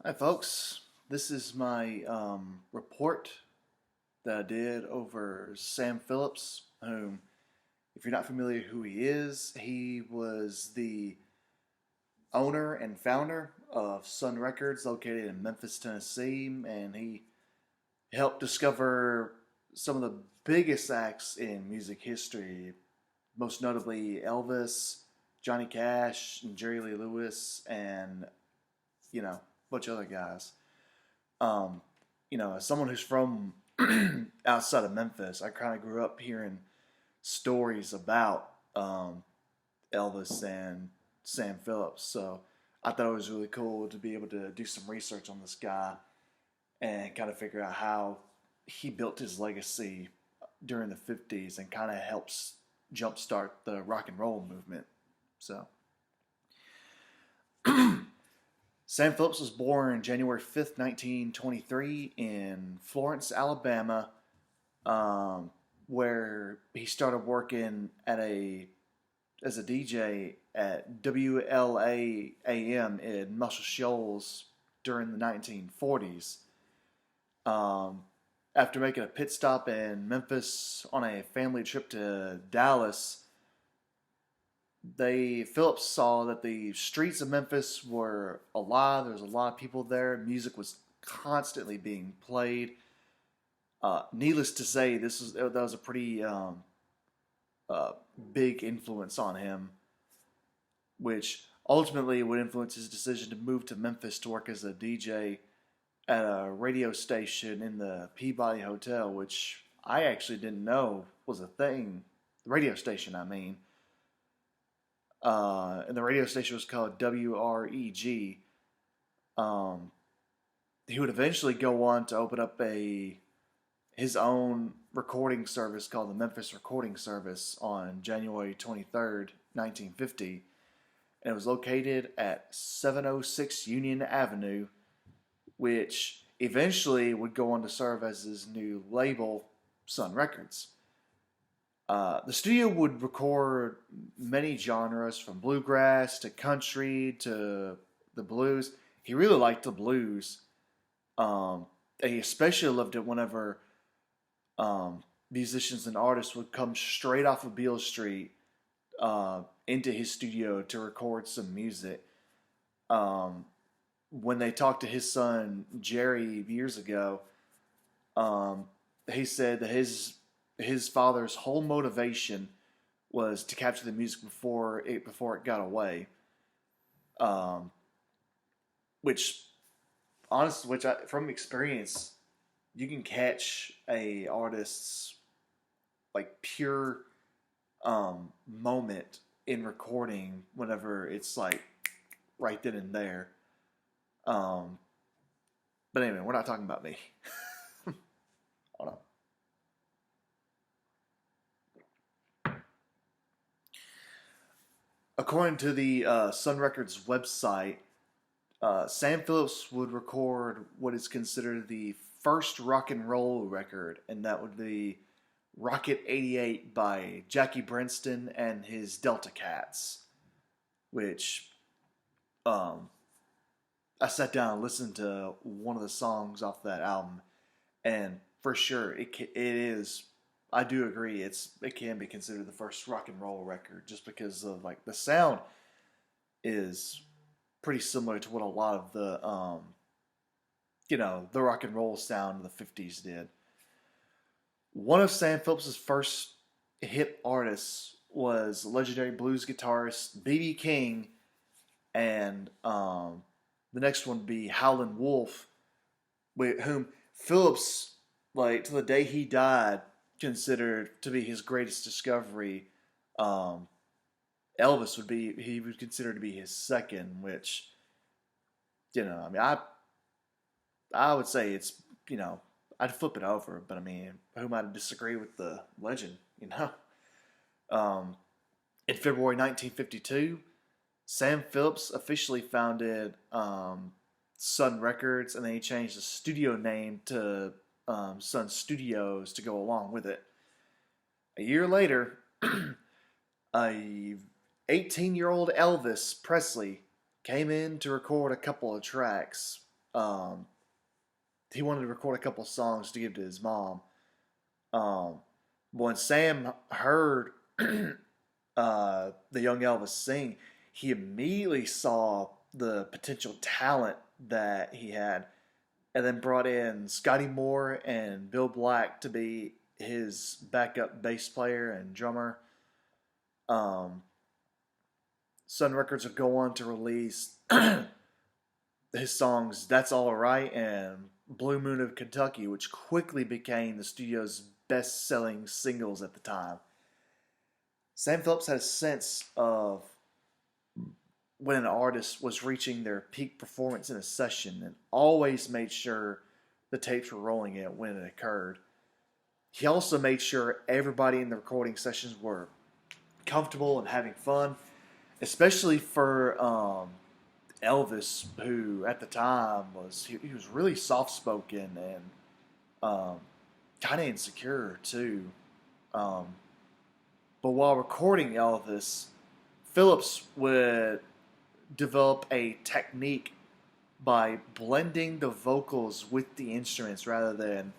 Hi, folks. This is my report that I did over Sam Phillips, whom, if you're not familiar who he was the owner and founder of Sun Records, located in Memphis, Tennessee, and he helped discover some of the biggest acts in music history, most notably Elvis, Johnny Cash, and Jerry Lee Lewis, and a bunch of other guys. Um, as someone who's from outside of Memphis, I kind of grew up hearing stories about Elvis and Sam Phillips. So I thought it was really cool to be able to do some research on this guy and kind of figure out how he built his legacy during the 50s and kind of helps jumpstart the rock and roll movement. So Sam Phillips was born January 5th, 1923, in Florence, Alabama, where he started working as a DJ at WLAAM in Muscle Shoals during the 1940s. After making a pit stop in Memphis on a family trip to Dallas, Phillips saw that the streets of Memphis were alive. There was a lot of people there. Music was constantly being played. Needless to say, that was a pretty big influence on him, which ultimately would influence his decision to move to Memphis to work as a DJ at a radio station in the Peabody Hotel, which I actually didn't know was a thing. The radio station, I mean. And the radio station was called WREG. Um, he would eventually go on to open up his own recording service called the Memphis Recording Service on January 23rd, 1950. And it was located at 706 Union Avenue, which eventually would go on to serve as his new label, Sun Records. The studio would record many genres, from bluegrass to country to the blues. He really liked the blues. And he especially loved it whenever musicians and artists would come straight off of Beale Street into his studio to record some music. When they talked to his son Jerry years ago, he said that his father's whole motivation was to capture the music before it got away. Um, which from experience, you can catch a artist's like pure moment in recording whenever it's like right then and there. Um, but anyway, we're not talking about me. Hold on. According to the Sun Records website, Sam Phillips would record what is considered the first rock and roll record, and that would be Rocket 88 by Jackie Brenston and his Delta Cats, which I sat down and listened to one of the songs off that album, and for sure it is. I do agree. It can be considered the first rock and roll record, just because of like the sound is pretty similar to what a lot of the rock and roll sound of the 50s did. One of Sam Phillips's first hit artists was legendary blues guitarist B.B. King, and the next one would be Howlin' Wolf, with whom Phillips, like to the day he died, considered to be his greatest discovery. Um, Elvis he would consider to be his second, which I mean, I would say it's I'd flip it over, but I mean, who might disagree with the legend, you know? Um, in February 1952, Sam Phillips officially founded Sun Records, and then he changed the studio name to Sun Studios to go along with it. A year later, a 18-year-old Elvis Presley came in to record a couple of tracks, Um, he wanted to record a couple songs to give to his mom. Um, when Sam heard the young Elvis sing, he immediately saw the potential talent that he had, and then brought in Scotty Moore and Bill Black to be his backup bass player and drummer. Um, Sun Records would go on to release his songs "That's All Right" and "Blue Moon of Kentucky," which quickly became the studio's best-selling singles at the time. Sam Phillips had a sense of when an artist was reaching their peak performance in a session and always made sure the tapes were rolling it when it occurred. He also made sure everybody in the recording sessions were comfortable and having fun, especially for Elvis, who at the time he was really soft spoken and kind of insecure too. Um, but while recording Elvis, Phillips would develop a technique by blending the vocals with the instruments rather than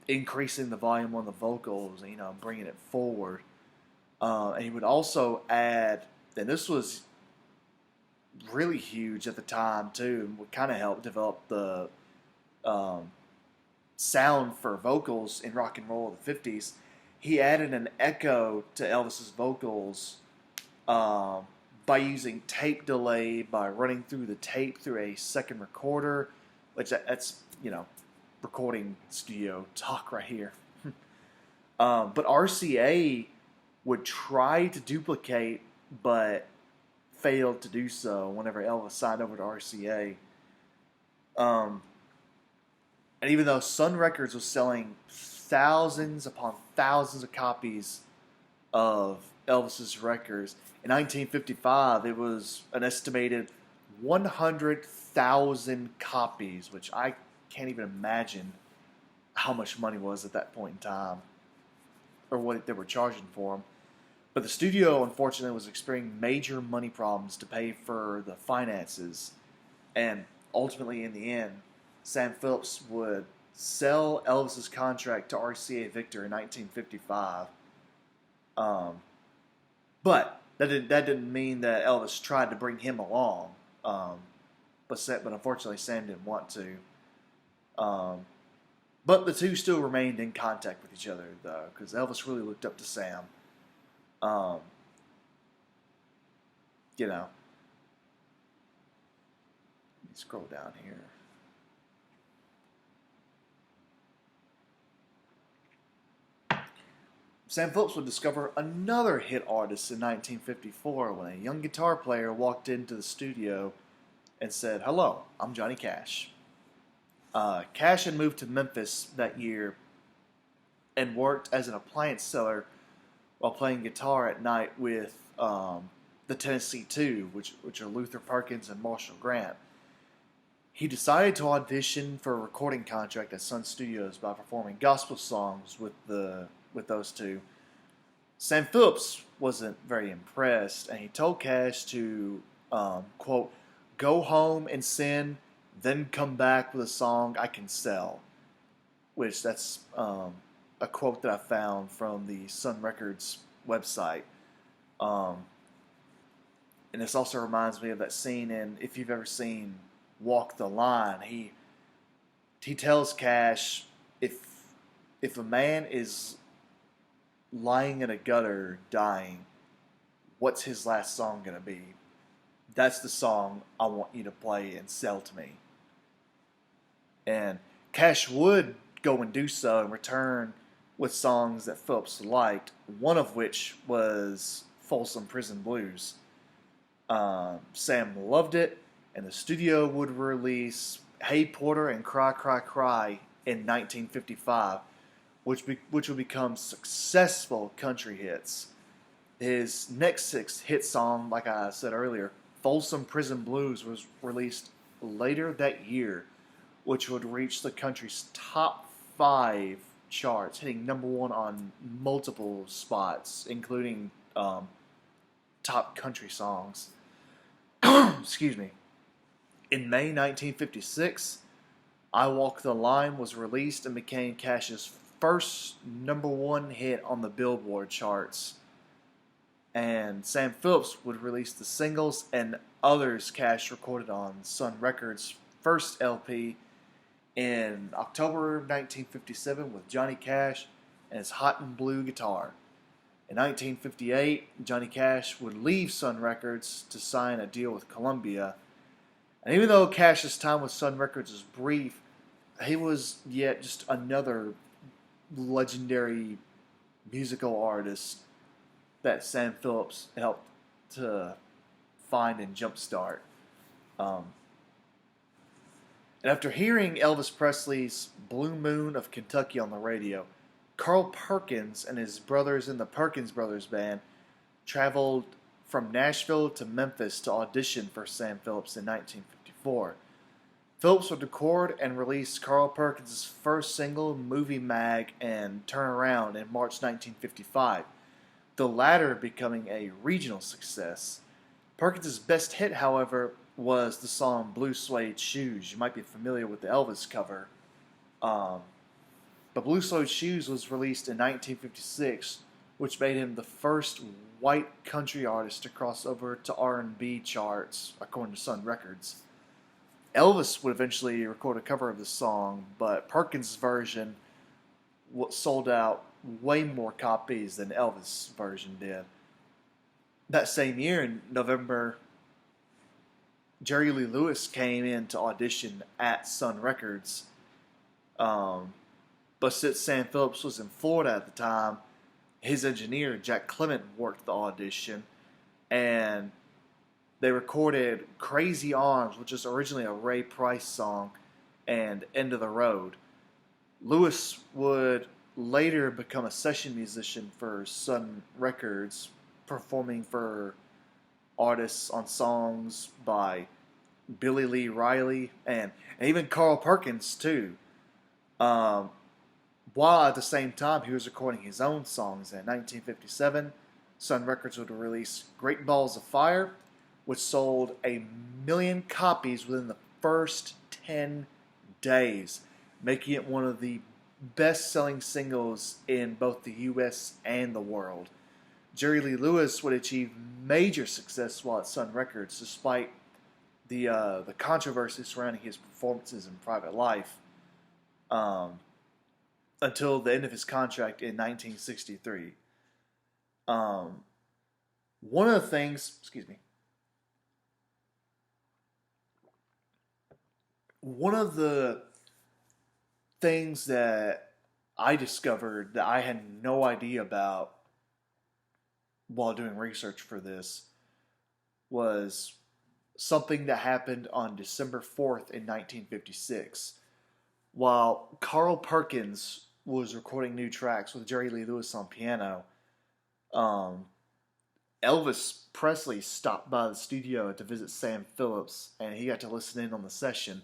increasing the volume on the vocals, bringing it forward. And he would also add, and this was really huge at the time too, and would kind of help develop the um, sound for vocals in rock and roll of the 50s. He added an echo to Elvis's vocals um, by using tape delay, by running through the tape through a second recorder, which that's, recording studio talk right here. But RCA would try to duplicate, but failed to do so whenever Elvis signed over to RCA. And even though Sun Records was selling thousands upon thousands of copies of Elvis's records, in 1955 it was an estimated 100,000 copies, which I can't even imagine how much money was at that point in time, or what they were charging for them. But the studio, unfortunately, was experiencing major money problems to pay for the finances. And ultimately, in the end, Sam Phillips would sell Elvis's contract to RCA Victor in 1955. But that didn't mean that Elvis tried to bring him along. But unfortunately, Sam didn't want to. But the two still remained in contact with each other, though, because Elvis really looked up to Sam. Um, Let me scroll down here. Sam Phillips would discover another hit artist in 1954 when a young guitar player walked into the studio and said, "Hello, I'm Johnny Cash." Cash had moved to Memphis that year and worked as an appliance seller while playing guitar at night with the Tennessee Two, which are Luther Perkins and Marshall Grant. He decided to audition for a recording contract at Sun Studios by performing gospel songs with those two. Sam Phillips wasn't very impressed, and he told Cash to, quote, "go home and sin, then come back with a song I can sell," which that's a quote that I found from the Sun Records website. And this also reminds me of that scene in, if you've ever seen Walk the Line, he tells Cash, if a man is lying in a gutter dying, what's his last song going to be? That's the song I want you to play and sell to me. And Cash would go and do so and return with songs that Phillips liked, one of which was Folsom Prison Blues. Sam loved it, and the studio would release Hey Porter and Cry Cry Cry in 1955, which would become successful country hits. His next six hit song, like I said earlier, Folsom Prison Blues, was released later that year, which would reach the country's top 5 charts, hitting number 1 on multiple spots, including top country songs. Excuse me. In May 1956, I Walk the Line was released and became Cash's first #1 hit on the Billboard charts. And Sam Phillips would release the singles and others Cash recorded on Sun Records' first LP in October 1957 with Johnny Cash and his Hot and Blue guitar. In 1958, Johnny Cash would leave Sun Records to sign a deal with Columbia. And even though Cash's time with Sun Records was brief, he was yet just another legendary musical artist that Sam Phillips helped to find and jumpstart. And after hearing Elvis Presley's Blue Moon of Kentucky on the radio, Carl Perkins and his brothers in the Perkins Brothers Band traveled from Nashville to Memphis to audition for Sam Phillips in 1954. Phillips would record and release Carl Perkins' first single, Movie Mag and Turn Around, in March 1955, the latter becoming a regional success. Perkins' best hit, however, was the song Blue Suede Shoes. You might be familiar with the Elvis cover. But Blue Suede Shoes was released in 1956, which made him the first white country artist to cross over to R&B charts, according to Sun Records. Elvis would eventually record a cover of the song, but Perkins' version sold out way more copies than Elvis' version did. That same year, in November, Jerry Lee Lewis came in to audition at Sun Records. But since Sam Phillips was in Florida at the time, his engineer, Jack Clement, worked the audition, and they recorded Crazy Arms, which is originally a Ray Price song, and End of the Road. Lewis would later become a session musician for Sun Records, performing for artists on songs by Billy Lee Riley and even Carl Perkins too. While at the same time he was recording his own songs. In 1957, Sun Records would release Great Balls of Fire, which sold 1 million copies within the first 10 days, making it one of the best-selling singles in both the U.S. and the world. Jerry Lee Lewis would achieve major success while at Sun Records, despite the controversy surrounding his performances in private life, until the end of his contract in 1963. One of the things, one of the things that I discovered that I had no idea about while doing research for this was something that happened on December 4th in 1956. While Carl Perkins was recording new tracks with Jerry Lee Lewis on piano, Elvis Presley stopped by the studio to visit Sam Phillips, and he got to listen in on the session.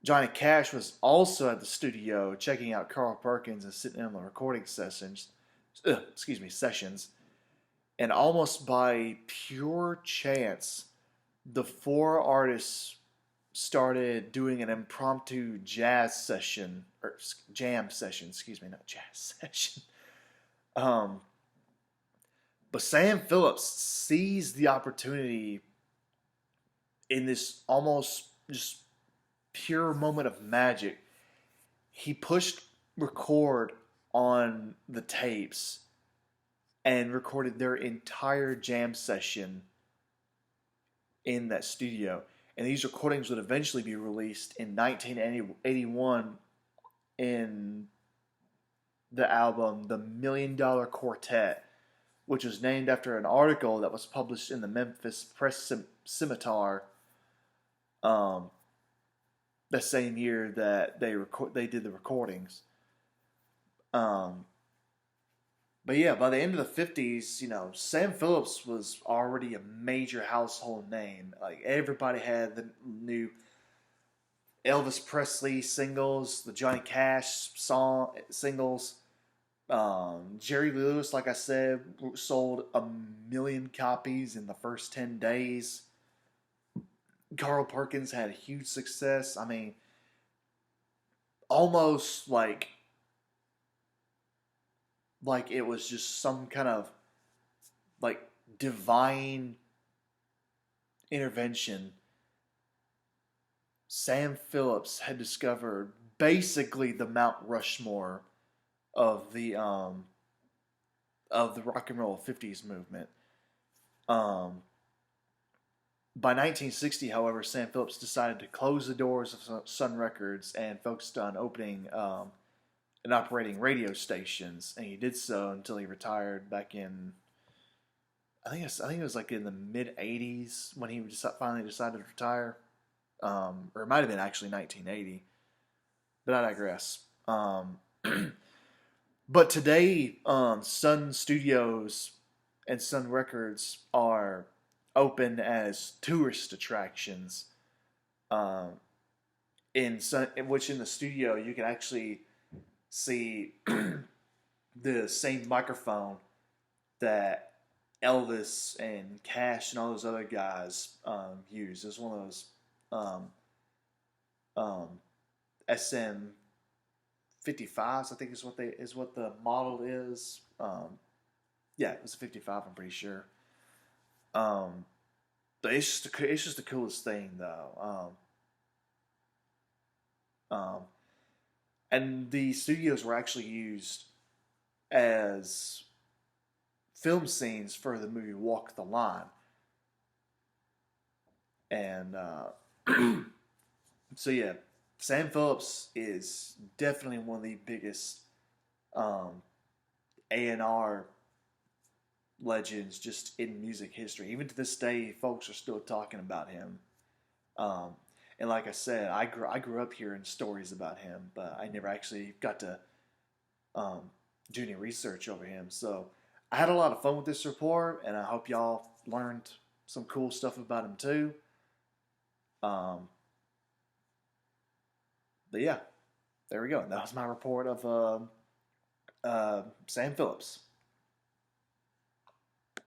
Johnny Cash was also at the studio checking out Carl Perkins and sitting in on the recording sessions. And almost by pure chance, the four artists started doing an impromptu jam session. But Sam Phillips seized the opportunity in this almost just pure moment of magic. He pushed record on the tapes and recorded their entire jam session in that studio. And these recordings would eventually be released in 1981 in the album The $1 Million Quartet, which was named after an article that was published in the Memphis Press Scimitar the same year that they did the recordings. But yeah, by the end of the 50s, Sam Phillips was already a major household name. Like, everybody had the new Elvis Presley singles, the Johnny Cash singles. Jerry Lee Lewis, like I said, sold 1 million copies in the first 10 days. Carl Perkins had huge success. I mean, almost like it was just some kind of like divine intervention. Sam Phillips had discovered basically the Mount Rushmore of the rock and roll '50s movement. Um, by 1960, however, Sam Phillips decided to close the doors of Sun Records and focused on opening and operating radio stations, and he did so until he retired back in I think it was like in the mid '80s when he finally decided to retire, or it might have been actually 1980, but I digress. But today, Sun Studios and Sun Records are open as tourist attractions. Um, which in the studio you can actually see the same microphone that Elvis and Cash and all those other guys use. It's one of those um, um, SM 55s, I think is what the model is. Yeah, it was a 55. I'm pretty sure. But it's just the coolest thing though. And the studios were actually used as film scenes for the movie Walk the Line, and so yeah, Sam Phillips is definitely one of the biggest A&R legends just in music history. Even to this day, folks are still talking about him. Um, and like I said, I grew up hearing stories about him, but I never actually got to um, do any research over him. So I had a lot of fun with this report, and I hope y'all learned some cool stuff about him too. Um, but yeah, there we go. That was my report of Sam Phillips.